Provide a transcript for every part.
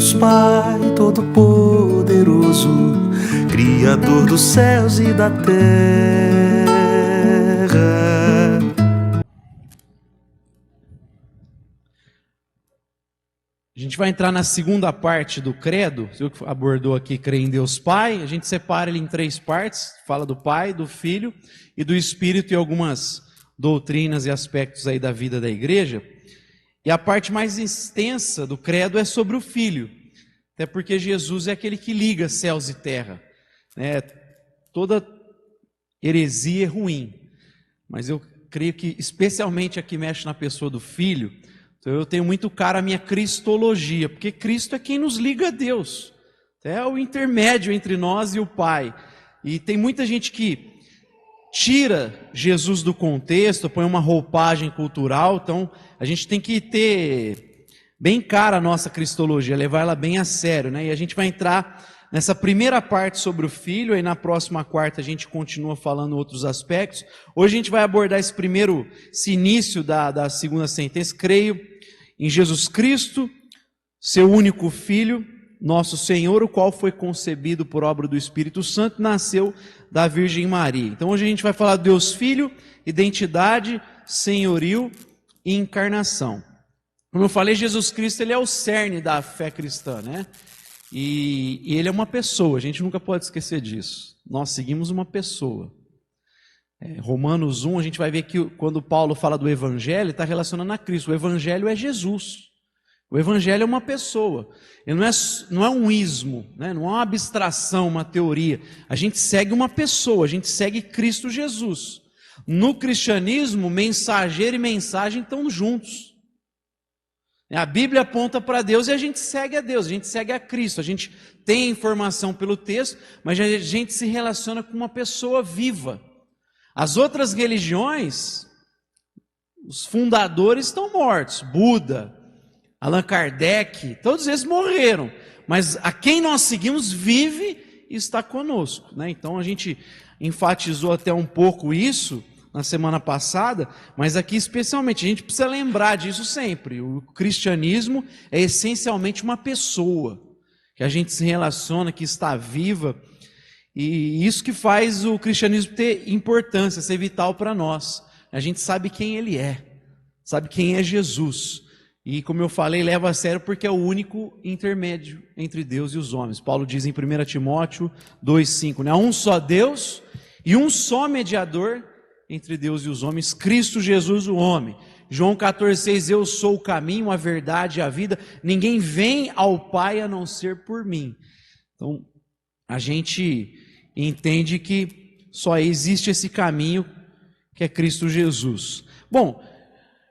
Deus Pai Todo-Poderoso, Criador dos céus e da terra. A gente vai entrar na segunda parte do credo. Você abordou aqui crer em Deus Pai. A gente separa ele em 3 partes. Fala do Pai, do Filho e do Espírito e algumas doutrinas e aspectos aí da vida da igreja. E a parte mais extensa do credo é sobre o Filho. Até porque Jesus é aquele que liga céus e terra. Toda heresia é ruim. Mas eu creio que especialmente aqui mexe na pessoa do Filho. Então eu tenho muito caro a minha cristologia, porque Cristo é quem nos liga a Deus, é o intermédio entre nós e o Pai. E tem muita gente que tira Jesus do contexto, põe uma roupagem cultural, então a gente tem que ter bem cara a nossa cristologia, levar ela bem a sério, né? E a gente vai entrar nessa primeira parte sobre o Filho, aí na próxima quarta a gente continua falando outros aspectos. Hoje a gente vai abordar esse início da segunda sentença. Creio em Jesus Cristo, seu único Filho, nosso Senhor, o qual foi concebido por obra do Espírito Santo, nasceu da Virgem Maria. Então hoje a gente vai falar de Deus Filho, identidade, senhorio e encarnação. Como eu falei, Jesus Cristo ele é o cerne da fé cristã, né? E ele é uma pessoa, a gente nunca pode esquecer disso. Nós seguimos uma pessoa. Romanos 1, a gente vai ver que quando Paulo fala do Evangelho, ele está relacionando a Cristo. O Evangelho é Jesus. O Evangelho é uma pessoa. Ele não é um ismo, né? Não é uma abstração, uma teoria. A gente segue uma pessoa, a gente segue Cristo Jesus. No cristianismo, mensageiro e mensagem estão juntos. A Bíblia aponta para Deus e a gente segue a Deus, a gente segue a Cristo. A gente tem informação pelo texto, mas a gente se relaciona com uma pessoa viva. As outras religiões, os fundadores estão mortos. Buda, Allan Kardec, todos eles morreram. Mas a quem nós seguimos vive e está conosco, né? Então a gente enfatizou até um pouco isso na semana passada, mas aqui especialmente, a gente precisa lembrar disso sempre. O cristianismo é essencialmente uma pessoa, que a gente se relaciona, que está viva, e isso que faz o cristianismo ter importância, ser vital para nós. A gente sabe quem ele é, sabe quem é Jesus, e como eu falei, leva a sério porque é o único intermédio entre Deus e os homens. Paulo diz em 1 Timóteo 2,5, né? Há um só Deus e um só mediador entre Deus e os homens, Cristo Jesus o homem. João 14,6, eu sou o caminho, a verdade e a vida, ninguém vem ao Pai a não ser por mim. Então, a gente entende que só existe esse caminho que é Cristo Jesus. Bom,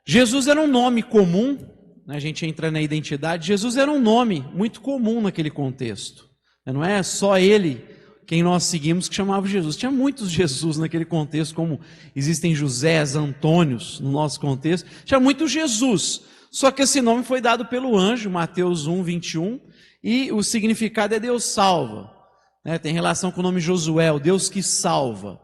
Jesus era um nome comum, né? A gente entra na identidade, Jesus era um nome muito comum naquele contexto. Não é só ele quem nós seguimos que chamava Jesus. Tinha muitos Jesus naquele contexto, como existem Josés, Antônios no nosso contexto. Tinha muito Jesus, só que esse nome foi dado pelo anjo, Mateus 1:21, e o significado é Deus salva, né? Tem relação com o nome Josué, o Deus que salva.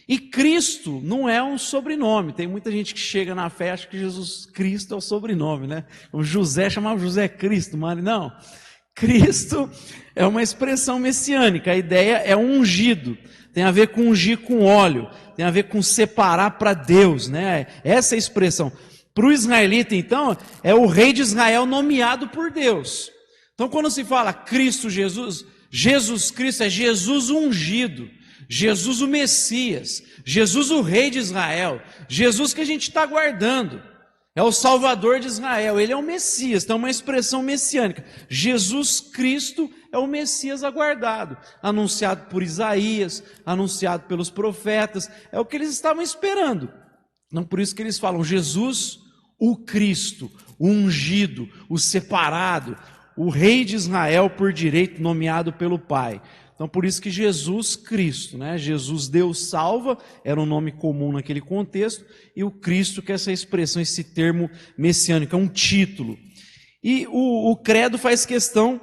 E Cristo não é um sobrenome. Tem muita gente que chega na fé e acha que Jesus Cristo é o sobrenome, né? O José chamava José Cristo, mas não. Cristo é uma expressão messiânica, a ideia é ungido, tem a ver com ungir com óleo, tem a ver com separar para Deus, né? Essa é a expressão. Para o israelita, então, é o rei de Israel nomeado por Deus. Então, quando se fala Cristo Jesus, Jesus Cristo é Jesus ungido, Jesus o Messias, Jesus o rei de Israel, Jesus que a gente está aguardando. É o Salvador de Israel, ele é o Messias, então é uma expressão messiânica. Jesus Cristo é o Messias aguardado, anunciado por Isaías, anunciado pelos profetas, é o que eles estavam esperando. Não por isso que eles falam Jesus, o Cristo, o ungido, o separado, o Rei de Israel por direito nomeado pelo Pai. Então por isso que Jesus Cristo, né? Jesus Deus salva, era um nome comum naquele contexto, e o Cristo que é essa expressão, esse termo messiânico, é um título. E o credo faz questão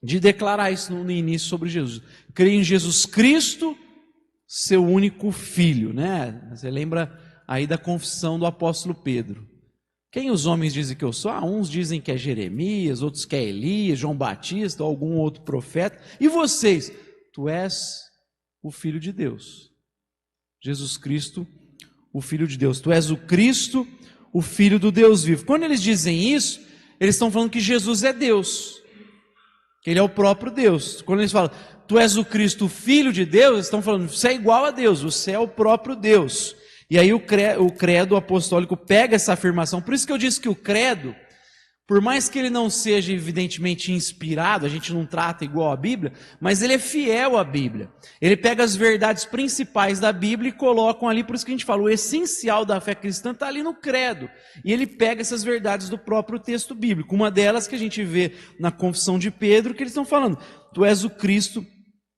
de declarar isso no início sobre Jesus. Creio em Jesus Cristo, seu único Filho, né? Você lembra aí da confissão do apóstolo Pedro. Quem os homens dizem que eu sou? Uns dizem que é Jeremias, outros que é Elias, João Batista, ou algum outro profeta. E vocês? Tu és o Filho de Deus. Jesus Cristo, o Filho de Deus. Tu és o Cristo, o Filho do Deus vivo. Quando eles dizem isso, eles estão falando que Jesus é Deus, que Ele é o próprio Deus. Quando eles falam, tu és o Cristo, o Filho de Deus, eles estão falando, você é igual a Deus, você é o próprio Deus. E aí o credo apostólico pega essa afirmação. Por isso que eu disse que o credo, por mais que ele não seja evidentemente inspirado, a gente não trata igual a Bíblia, mas ele é fiel à Bíblia. Ele pega as verdades principais da Bíblia e coloca ali, por isso que a gente fala, o essencial da fé cristã está ali no credo. E ele pega essas verdades do próprio texto bíblico. Uma delas que a gente vê na confissão de Pedro, que eles estão falando, tu és o Cristo,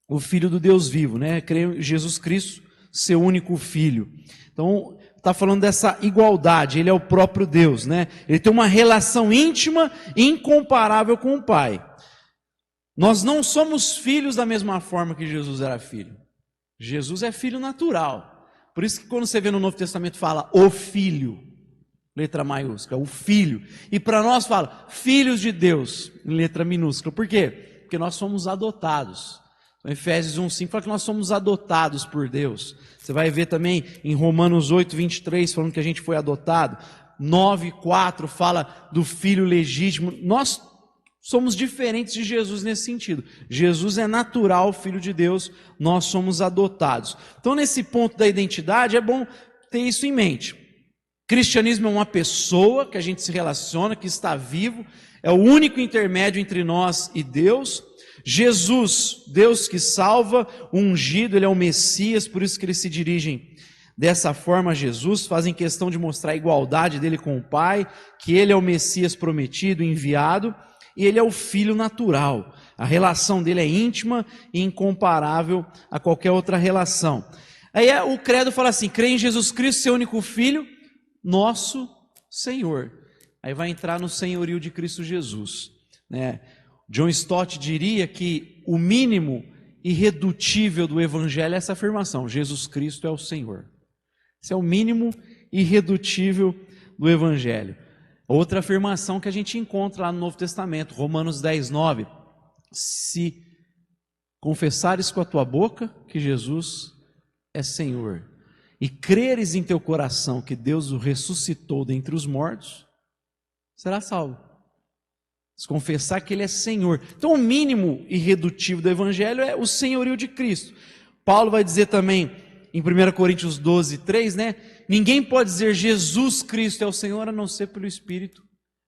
o Filho do Deus vivo, né? Creio em Jesus Cristo, seu único Filho. Então, está falando dessa igualdade, ele é o próprio Deus, né? Ele tem uma relação íntima e incomparável com o Pai. Nós não somos filhos da mesma forma que Jesus era filho. Jesus é filho natural. Por isso que quando você vê no Novo Testamento fala o Filho, letra maiúscula, o Filho. E para nós fala filhos de Deus, em letra minúscula. Por quê? Porque nós somos adotados. Então, Efésios 1,5 fala que nós somos adotados por Deus. Você vai ver também em Romanos 8,23, falando que a gente foi adotado. 9,4 fala do filho legítimo. Nós somos diferentes de Jesus nesse sentido. Jesus é natural, filho de Deus, nós somos adotados. Então, nesse ponto da identidade, é bom ter isso em mente. Cristianismo é uma pessoa que a gente se relaciona, que está vivo, é o único intermédio entre nós e Deus. Jesus, Deus que salva, o ungido, Ele é o Messias, por isso que eles se dirigem dessa forma a Jesus, fazem questão de mostrar a igualdade dele com o Pai, que Ele é o Messias prometido, enviado, e Ele é o Filho natural. A relação dele é íntima e incomparável a qualquer outra relação. Aí o credo fala assim, crê em Jesus Cristo, seu único Filho, nosso Senhor. Aí vai entrar no senhorio de Cristo Jesus, né? John Stott diria que o mínimo irredutível do Evangelho é essa afirmação, Jesus Cristo é o Senhor. Esse é o mínimo irredutível do Evangelho. Outra afirmação que a gente encontra lá no Novo Testamento, Romanos 10,9. Se confessares com a tua boca que Jesus é Senhor, e creres em teu coração que Deus o ressuscitou dentre os mortos, será salvo. Se confessar que Ele é Senhor. Então o mínimo irredutível do Evangelho é o senhorio de Cristo. Paulo vai dizer também em 1 Coríntios 12,3, né? Ninguém pode dizer Jesus Cristo é o Senhor a não ser pelo Espírito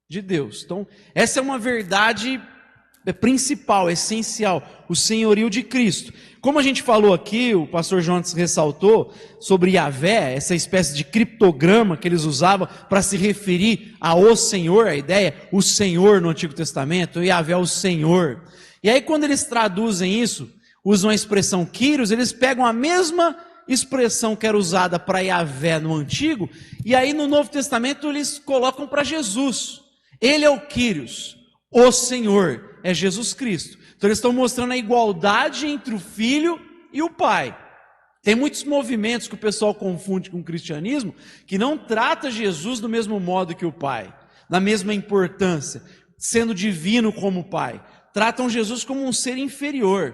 de Deus. Então essa é uma verdade principal, essencial, o senhorio de Cristo. Como a gente falou aqui, o pastor Jonas ressaltou sobre Yahvé, essa espécie de criptograma que eles usavam para se referir ao Senhor, a ideia, o Senhor no Antigo Testamento, Yahvé o Senhor. E aí quando eles traduzem isso, usam a expressão Kyrios, eles pegam a mesma expressão que era usada para Yahvé no Antigo, e aí no Novo Testamento eles colocam para Jesus. Ele é o Kyrios, o Senhor, é Jesus Cristo. Então eles estão mostrando a igualdade entre o Filho e o Pai. Tem muitos movimentos que o pessoal confunde com o cristianismo, que não trata Jesus do mesmo modo que o Pai, na mesma importância, sendo divino como o Pai. Tratam Jesus como um ser inferior.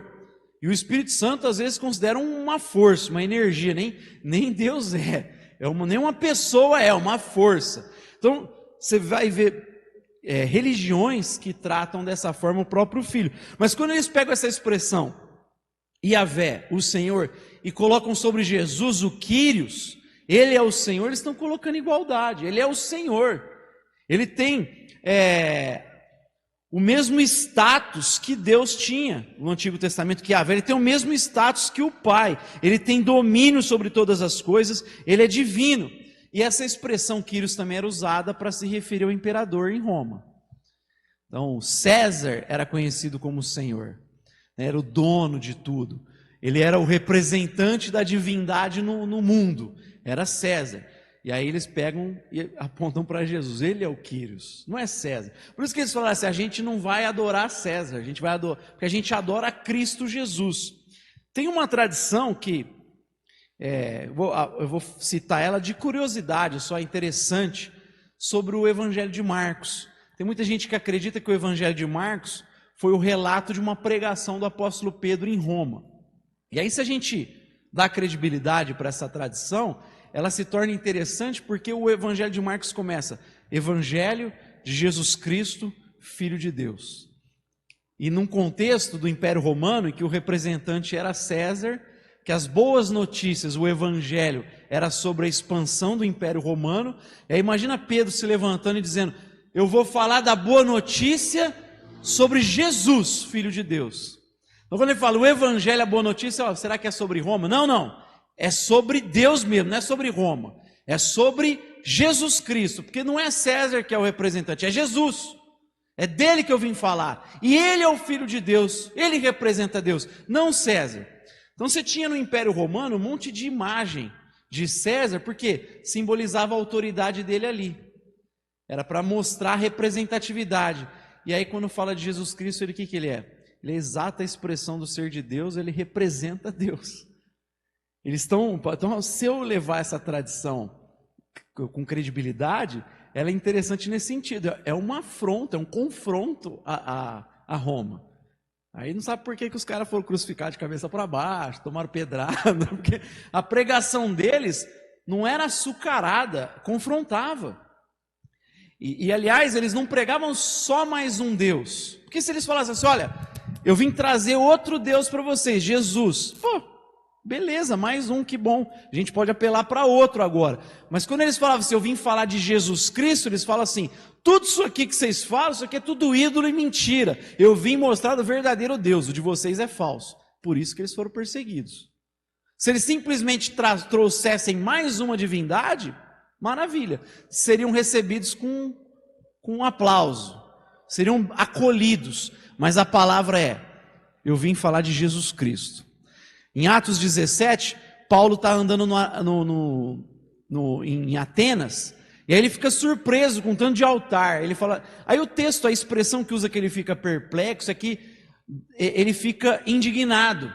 E o Espírito Santo às vezes consideram uma força, uma energia, nem Deus nem uma pessoa é, uma força. Então você vai ver religiões que tratam dessa forma o próprio Filho. Mas quando eles pegam essa expressão, Yahvé, o Senhor, e colocam sobre Jesus o Kyrios, Ele é o Senhor, eles estão colocando igualdade, Ele é o Senhor. Ele tem o mesmo status que Deus tinha no Antigo Testamento, que Yahvé, Ele tem o mesmo status que o Pai, Ele tem domínio sobre todas as coisas, Ele é divino. E essa expressão Kyrios também era usada para se referir ao imperador em Roma. Então, César era conhecido como Senhor, era o dono de tudo. Ele era o representante da divindade no mundo, era César. E aí eles pegam e apontam para Jesus, ele é o Kyrios, não é César. Por isso que eles falaram assim, a gente não vai adorar César, a gente vai adorar, porque a gente adora Cristo Jesus. Tem uma tradição que, eu vou citar ela de curiosidade, só interessante, sobre o Evangelho de Marcos. Tem muita gente que acredita que o Evangelho de Marcos foi o relato de uma pregação do apóstolo Pedro em Roma. E aí, se a gente dá credibilidade para essa tradição, ela se torna interessante porque o Evangelho de Marcos começa: Evangelho de Jesus Cristo, Filho de Deus. E num contexto do Império Romano, em que o representante era César, que as boas notícias, o Evangelho, era sobre a expansão do Império Romano. E aí imagina Pedro se levantando e dizendo: eu vou falar da boa notícia sobre Jesus, Filho de Deus. Então quando ele fala o Evangelho, a boa notícia, será que é sobre Roma? Não, não. É sobre Deus mesmo, não é sobre Roma. É sobre Jesus Cristo, porque não é César que é o representante, é Jesus. É dele que eu vim falar. E ele é o Filho de Deus, ele representa Deus, não César. Então você tinha no Império Romano um monte de imagem de César, porque simbolizava a autoridade dele ali. Era para mostrar a representatividade. E aí quando fala de Jesus Cristo, ele o que ele é? Ele é a exata expressão do ser de Deus, ele representa Deus. Eles estão, então, se eu levar essa tradição com credibilidade, ela é interessante nesse sentido. É uma afronta, é um confronto a Roma. Aí não sabe por que os caras foram crucificados de cabeça para baixo, tomaram pedrada, porque a pregação deles não era açucarada, confrontava. E aliás, eles não pregavam só mais um Deus. Porque se eles falassem assim, olha, eu vim trazer outro Deus para vocês, Jesus. Pô, beleza, mais um, que bom. A gente pode apelar para outro agora. Mas quando eles falavam assim, eu vim falar de Jesus Cristo, eles falam assim, tudo isso aqui que vocês falam, isso aqui é tudo ídolo e mentira. Eu vim mostrar o verdadeiro Deus, o de vocês é falso. Por isso que eles foram perseguidos. Se eles simplesmente trouxessem mais uma divindade, maravilha. Seriam recebidos com um aplauso. Seriam acolhidos. Mas a palavra é, eu vim falar de Jesus Cristo. Em Atos 17, Paulo está andando em Atenas, e aí ele fica surpreso com tanto de altar. Ele fala, aí o texto, a expressão que usa que ele fica perplexo é que ele fica indignado.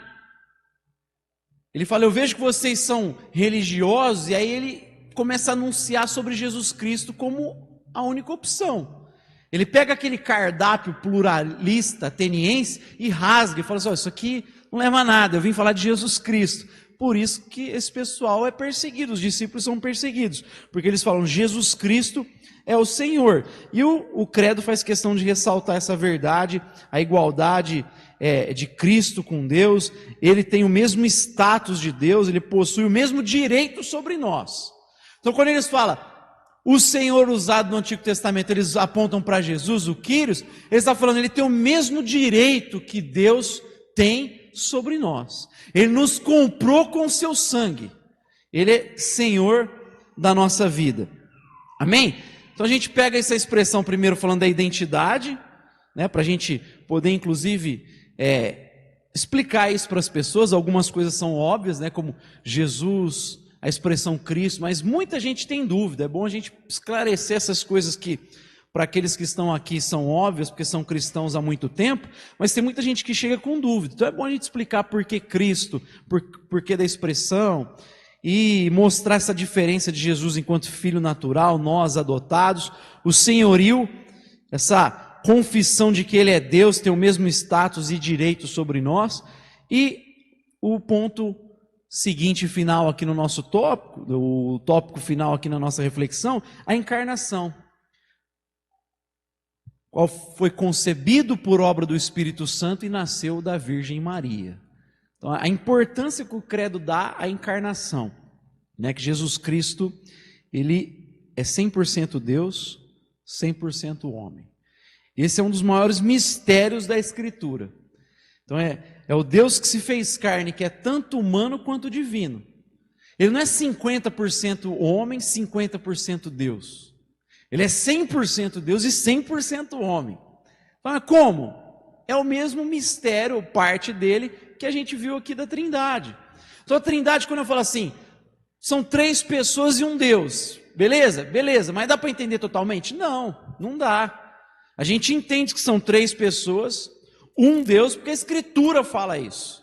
Ele fala, eu vejo que vocês são religiosos, e aí ele começa a anunciar sobre Jesus Cristo como a única opção. Ele pega aquele cardápio pluralista ateniense e rasga e fala assim, isso aqui não leva a nada, eu vim falar de Jesus Cristo. Por isso que esse pessoal é perseguido, os discípulos são perseguidos, porque eles falam, Jesus Cristo é o Senhor. E o credo faz questão de ressaltar essa verdade, a igualdade de Cristo com Deus. Ele tem o mesmo status de Deus, ele possui o mesmo direito sobre nós. Então quando eles falam, o Senhor usado no Antigo Testamento, eles apontam para Jesus, o Kyrios, eles estão falando, ele tem o mesmo direito que Deus tem sobre nós. Ele nos comprou com o seu sangue. Ele é Senhor da nossa vida. Amém? Então a gente pega essa expressão primeiro falando da identidade, né, para a gente poder inclusive explicar isso para as pessoas. Algumas coisas são óbvias, né, como Jesus, a expressão Cristo, mas muita gente tem dúvida. É bom a gente esclarecer essas coisas que para aqueles que estão aqui são óbvias, porque são cristãos há muito tempo, mas tem muita gente que chega com dúvida. Então é bom a gente explicar por que Cristo, por que da expressão, e mostrar essa diferença de Jesus enquanto filho natural, nós adotados, o senhorio, essa confissão de que ele é Deus, tem o mesmo status e direito sobre nós, e o ponto seguinte final aqui no nosso tópico, o tópico final aqui na nossa reflexão, a encarnação. Qual foi concebido por obra do Espírito Santo e nasceu da Virgem Maria. Então, a importância que o credo dá à encarnação, né, que Jesus Cristo, ele é 100% Deus, 100% homem. Esse é um dos maiores mistérios da Escritura. Então é o Deus que se fez carne, que é tanto humano quanto divino. Ele não é 50% homem, 50% Deus. Ele é 100% Deus e 100% homem. Mas como? É o mesmo mistério, parte dele, que a gente viu aqui da Trindade. Então a Trindade, quando eu falo assim, são 3 pessoas e um Deus. Beleza? Beleza. Mas dá para entender totalmente? Não, não dá. A gente entende que são 3 pessoas, um Deus, porque a Escritura fala isso.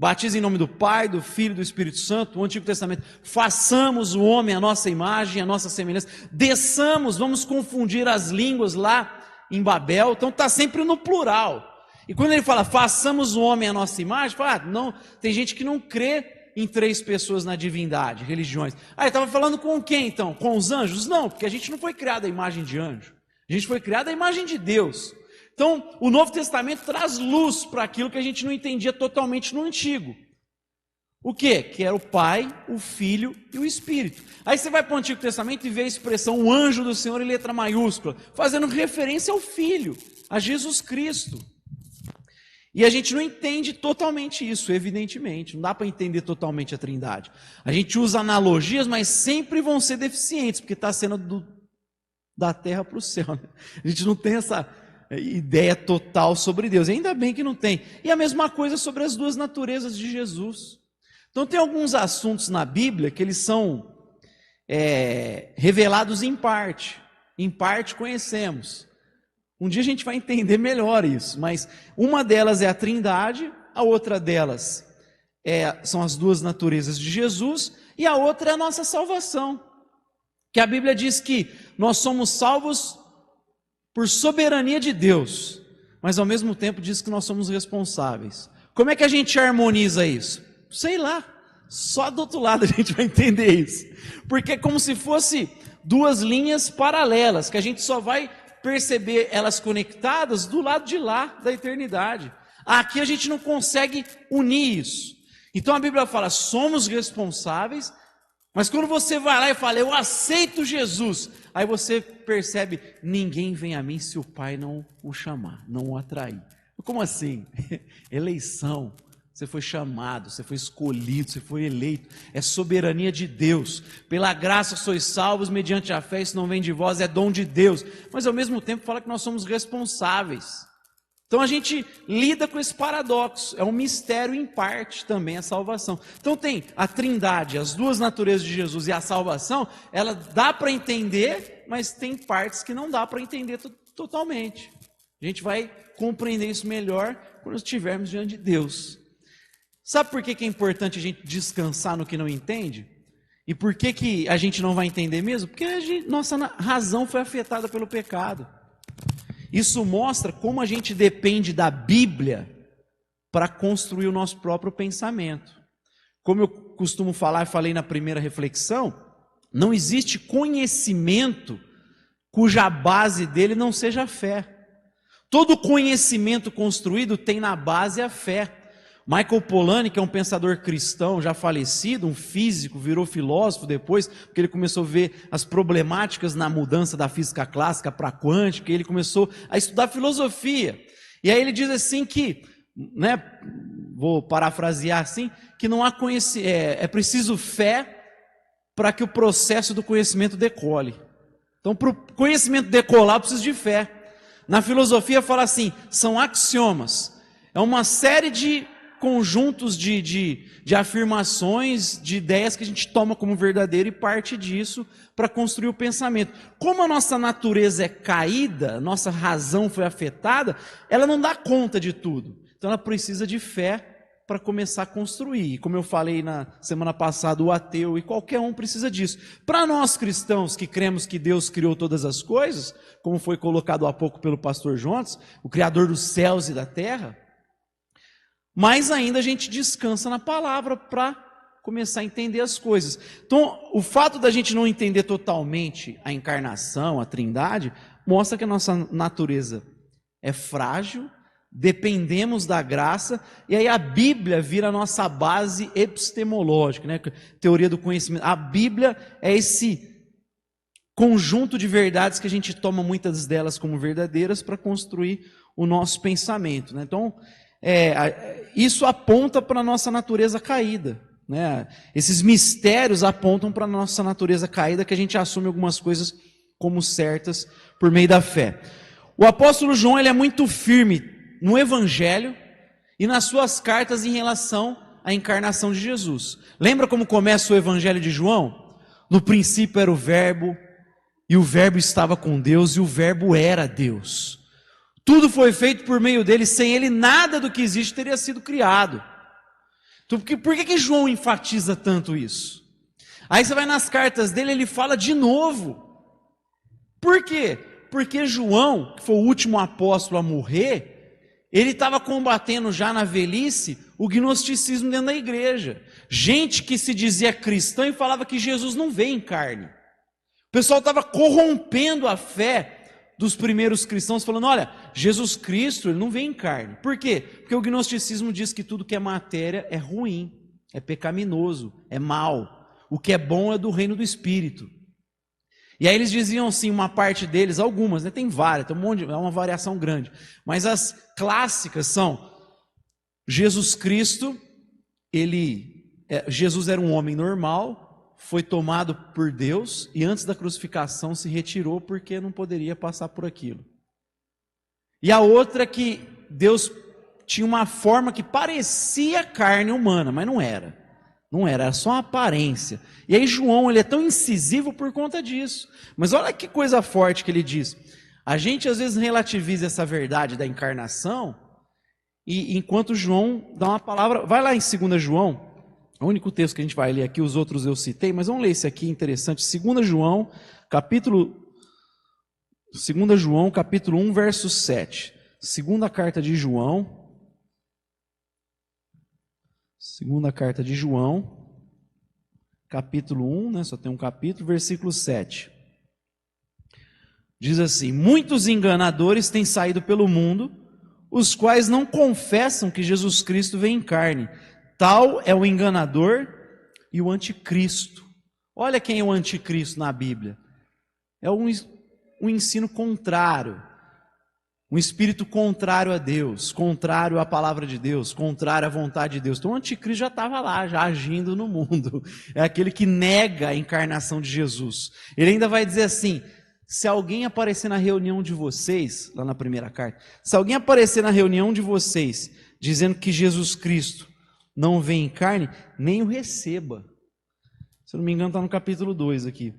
Batiza em nome do Pai, do Filho e do Espírito Santo, o Antigo Testamento. Façamos o homem à nossa imagem, à nossa semelhança. Desçamos, vamos confundir as línguas lá em Babel. Então está sempre no plural. E quando ele fala, façamos o homem à nossa imagem, fala, não, tem gente que não crê em 3 pessoas na divindade, religiões. Ele estava falando com quem então? Com os anjos? Não, porque a gente não foi criado à imagem de anjo. A gente foi criado à imagem de Deus. Então, o Novo Testamento traz luz para aquilo que a gente não entendia totalmente no Antigo. O quê? Que era o Pai, o Filho e o Espírito. Aí você vai para o Antigo Testamento e vê a expressão o anjo do Senhor em letra maiúscula, fazendo referência ao Filho, a Jesus Cristo. E a gente não entende totalmente isso, evidentemente. Não dá para entender totalmente a Trindade. A gente usa analogias, mas sempre vão ser deficientes, porque está sendo da terra para o céu. Né? A gente não tem essa ideia total sobre Deus. E ainda bem que não tem. E a mesma coisa sobre as 2 naturezas de Jesus. Então tem alguns assuntos na Bíblia que eles são revelados em parte. Em parte conhecemos. Um dia a gente vai entender melhor isso, mas uma delas é a Trindade, a outra delas são as 2 naturezas de Jesus, e a outra é a nossa salvação. Que a Bíblia diz que nós somos salvos por soberania de Deus, mas ao mesmo tempo diz que nós somos responsáveis. Como é que a gente harmoniza isso? Sei lá, só do outro lado a gente vai entender isso. Porque é como se fosse 2 linhas paralelas, que a gente só vai perceber elas conectadas do lado de lá da eternidade. Aqui a gente não consegue unir isso. Então a Bíblia fala, somos responsáveis, mas quando você vai lá e fala, eu aceito Jesus, aí você percebe, ninguém vem a mim se o Pai não o chamar, não o atrair. Como assim? Eleição. Você foi chamado, você foi escolhido, você foi eleito. É soberania de Deus. Pela graça sois salvos mediante a fé, isso não vem de vós, é dom de Deus. Mas ao mesmo tempo fala que nós somos responsáveis. Então a gente lida com esse paradoxo. É um mistério em parte também a salvação. Então tem a Trindade, as 2 naturezas de Jesus e a salvação, ela dá para entender, mas tem partes que não dá para entender totalmente. A gente vai compreender isso melhor quando estivermos diante de Deus. Sabe por que é importante a gente descansar no que não entende? E por que a gente não vai entender mesmo? Porque nossa razão foi afetada pelo pecado. Isso mostra como a gente depende da Bíblia para construir o nosso próprio pensamento. Como eu costumo falar, falei na primeira reflexão, não existe conhecimento cuja base dele não seja a fé. Todo conhecimento construído tem na base a fé. Michael Polanyi, que é um pensador cristão já falecido, um físico, virou filósofo depois, porque ele começou a ver as problemáticas na mudança da física clássica para a quântica, e ele começou a estudar filosofia. E aí ele diz assim que, vou parafrasear assim, que não há é preciso fé para que o processo do conhecimento decole. Então, para o conhecimento decolar, precisa de fé. Na filosofia fala assim, são axiomas. É uma série de conjuntos de afirmações, de ideias que a gente toma como verdadeiro e parte disso para construir o pensamento. Como a nossa natureza é caída, nossa razão foi afetada, ela não dá conta de tudo. Então ela precisa de fé para começar a construir. E como eu falei na semana passada, o ateu e qualquer um precisa disso. Para nós cristãos que cremos que Deus criou todas as coisas, como foi colocado há pouco pelo pastor Jonas, o Criador dos céus e da terra, mas ainda a gente descansa na palavra para começar a entender as coisas. Então, o fato da gente não entender totalmente a encarnação, a Trindade, mostra que a nossa natureza é frágil, dependemos da graça, e aí a Bíblia vira a nossa base epistemológica, né? Teoria do conhecimento. A Bíblia é esse conjunto de verdades que a gente toma muitas delas como verdadeiras para construir o nosso pensamento, né? Então, isso aponta para a nossa natureza caída, né? Esses mistérios apontam para a nossa natureza caída, que a gente assume algumas coisas como certas por meio da fé. O apóstolo João, ele é muito firme no Evangelho e nas suas cartas em relação à encarnação de Jesus. Lembra como começa o Evangelho de João? No princípio era o Verbo, e o Verbo estava com Deus, e o Verbo era Deus. Tudo foi feito por meio dele, sem ele nada do que existe teria sido criado. Então, por que João enfatiza tanto isso? Aí você vai nas cartas dele, ele fala de novo. Por quê? Porque João, que foi o último apóstolo a morrer, ele estava combatendo já na velhice o gnosticismo dentro da igreja. Gente que se dizia cristã e falava que Jesus não veio em carne. O pessoal estava corrompendo a fé dos primeiros cristãos, falando, olha, Jesus Cristo, ele não vem em carne. Por quê? Porque o gnosticismo diz que tudo que é matéria é ruim, é pecaminoso, é mal. O que é bom é do reino do Espírito. E aí eles diziam assim, uma parte deles, algumas, né? Tem várias, tem um monte, é uma variação grande. Mas as clássicas são, Jesus Cristo, Jesus era um homem normal, foi tomado por Deus e antes da crucificação se retirou porque não poderia passar por aquilo. E a outra que Deus tinha uma forma que parecia carne humana, mas não era. Não era, era só uma aparência. E aí João, ele é tão incisivo por conta disso. Mas olha que coisa forte que ele diz. A gente às vezes relativiza essa verdade da encarnação, e enquanto João dá uma palavra, vai lá em 2 João, o único texto que a gente vai ler aqui, os outros eu citei, mas vamos ler esse aqui interessante, 2 João, capítulo 1, verso 7. Segunda carta de João, capítulo 1, né, só tem um capítulo, versículo 7. Diz assim: muitos enganadores têm saído pelo mundo, os quais não confessam que Jesus Cristo veio em carne. Tal é o enganador e o anticristo. Olha quem é o anticristo na Bíblia. É um ensino contrário. Um espírito contrário a Deus, contrário à palavra de Deus, contrário à vontade de Deus. Então o anticristo já estava lá, já agindo no mundo. É aquele que nega a encarnação de Jesus. Ele ainda vai dizer assim, se alguém aparecer na reunião de vocês, lá na primeira carta, se alguém aparecer na reunião de vocês, dizendo que Jesus Cristo não vem em carne, nem o receba. Se eu não me engano está no capítulo 2 aqui.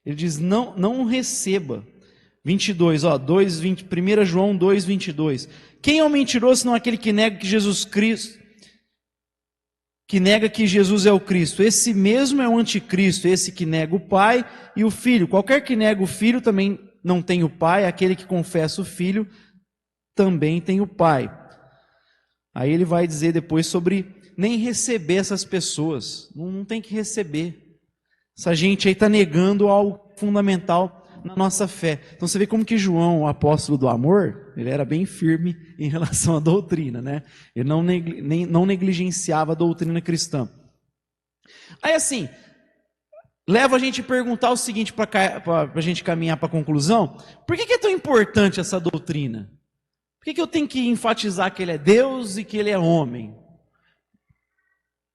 Ele diz, não o receba. 22, 1 João 2, 22. Quem é o mentiroso senão aquele que nega que Jesus Cristo, que nega que Jesus é o Cristo? Esse mesmo é o anticristo, esse que nega o Pai e o Filho. Qualquer que nega o Filho também não tem o Pai, aquele que confessa o Filho também tem o Pai. Aí ele vai dizer depois sobre nem receber essas pessoas, não tem que receber. Essa gente aí está negando algo fundamental na nossa fé. Então você vê como que João, o apóstolo do amor, ele era bem firme em relação à doutrina, né? Ele não negligenciava a doutrina cristã. Aí assim, leva a gente a perguntar o seguinte, para a gente caminhar para a conclusão: por que é tão importante essa doutrina? Por que eu tenho que enfatizar que ele é Deus e que ele é homem?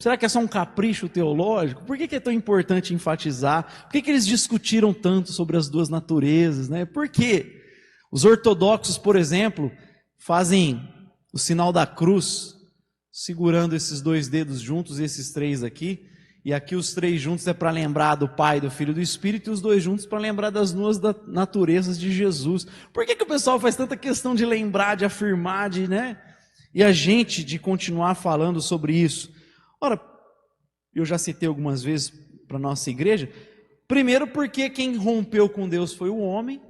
Será que é só um capricho teológico? Por que é tão importante enfatizar? Por que eles discutiram tanto sobre as duas naturezas, né? Por quê? Os ortodoxos, por exemplo, fazem o sinal da cruz, segurando esses 2 dedos juntos, esses 3 aqui, e aqui os 3 juntos é para lembrar do Pai, do Filho e do Espírito, e os 2 juntos para lembrar das duas naturezas de Jesus. Por que o pessoal faz tanta questão de lembrar, de afirmar, né? E a gente de continuar falando sobre isso? Ora, eu já citei algumas vezes para a nossa igreja, primeiro porque quem rompeu com Deus foi o homem,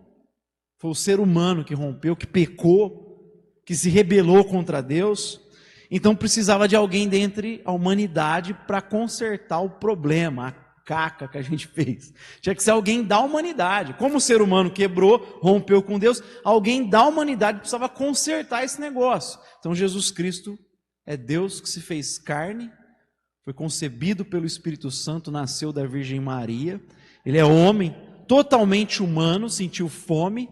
foi o ser humano que rompeu, que pecou, que se rebelou contra Deus. Então precisava de alguém dentre a humanidade para consertar o problema, a caca que a gente fez. Tinha que ser alguém da humanidade. Como o ser humano quebrou, rompeu com Deus, alguém da humanidade precisava consertar esse negócio. Então Jesus Cristo é Deus que se fez carne, foi concebido pelo Espírito Santo, nasceu da Virgem Maria. Ele é homem, totalmente humano, sentiu fome,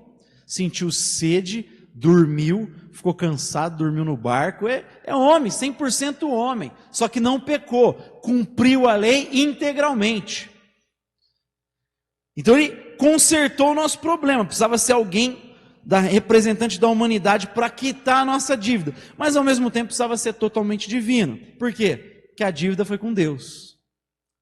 sentiu sede, dormiu, ficou cansado, dormiu no barco. É homem, 100% homem, só que não pecou, cumpriu a lei integralmente. Então ele consertou o nosso problema. Precisava ser alguém, representante da humanidade, para quitar a nossa dívida, mas ao mesmo tempo precisava ser totalmente divino. Por quê? Que a dívida foi com Deus.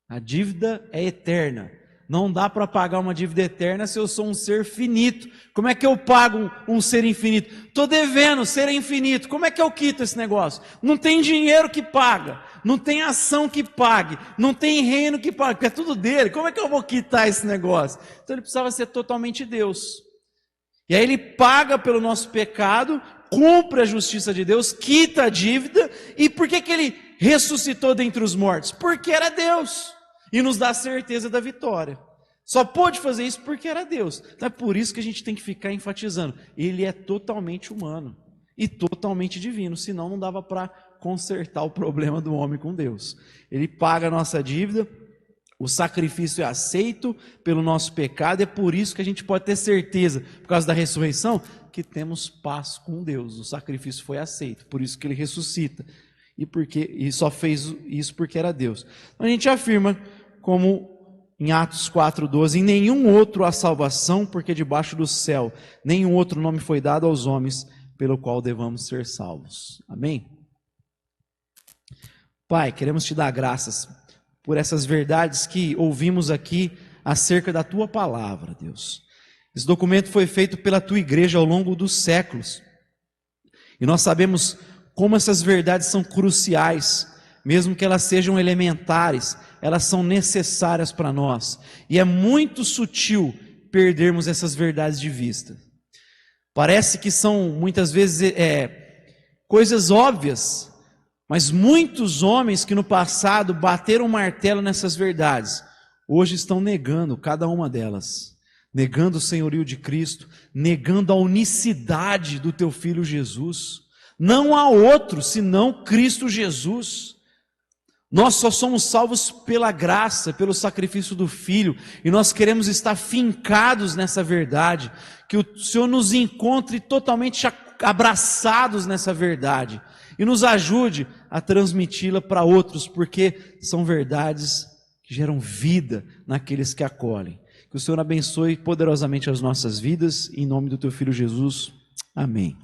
A dívida é eterna. Não dá para pagar uma dívida eterna se eu sou um ser finito. Como é que eu pago um ser infinito? Estou devendo, ser infinito. Como é que eu quito esse negócio? Não tem dinheiro que paga, não tem ação que pague, não tem reino que pague, porque é tudo dele. Como é que eu vou quitar esse negócio? Então ele precisava ser totalmente Deus. E aí ele paga pelo nosso pecado, cumpre a justiça de Deus, quita a dívida. E por que ele ressuscitou dentre os mortos? Porque era Deus. E nos dá a certeza da vitória. Só pôde fazer isso porque era Deus. Então é por isso que a gente tem que ficar enfatizando. Ele é totalmente humano e totalmente divino. Senão não dava para consertar o problema do homem com Deus. Ele paga a nossa dívida. O sacrifício é aceito pelo nosso pecado. É por isso que a gente pode ter certeza, por causa da ressurreição, que temos paz com Deus. O sacrifício foi aceito. Por isso que ele ressuscita. E só fez isso porque era Deus. Então a gente afirma, como em Atos 4,12, em nenhum outro há salvação, porque debaixo do céu nenhum outro nome foi dado aos homens pelo qual devamos ser salvos. Amém? Pai, queremos te dar graças por essas verdades que ouvimos aqui acerca da tua palavra, Deus. Esse documento foi feito pela tua igreja ao longo dos séculos. E nós sabemos como essas verdades são cruciais, mesmo que elas sejam elementares, elas são necessárias para nós. E é muito sutil perdermos essas verdades de vista. Parece que são muitas vezes coisas óbvias, mas muitos homens que no passado bateram martelo nessas verdades, hoje estão negando cada uma delas. Negando o senhorio de Cristo, negando a unicidade do teu Filho Jesus. Não há outro senão Cristo Jesus. Nós só somos salvos pela graça, pelo sacrifício do Filho, e nós queremos estar fincados nessa verdade, que o Senhor nos encontre totalmente abraçados nessa verdade, e nos ajude a transmiti-la para outros, porque são verdades que geram vida naqueles que acolhem. Que o Senhor abençoe poderosamente as nossas vidas, em nome do teu Filho Jesus. Amém.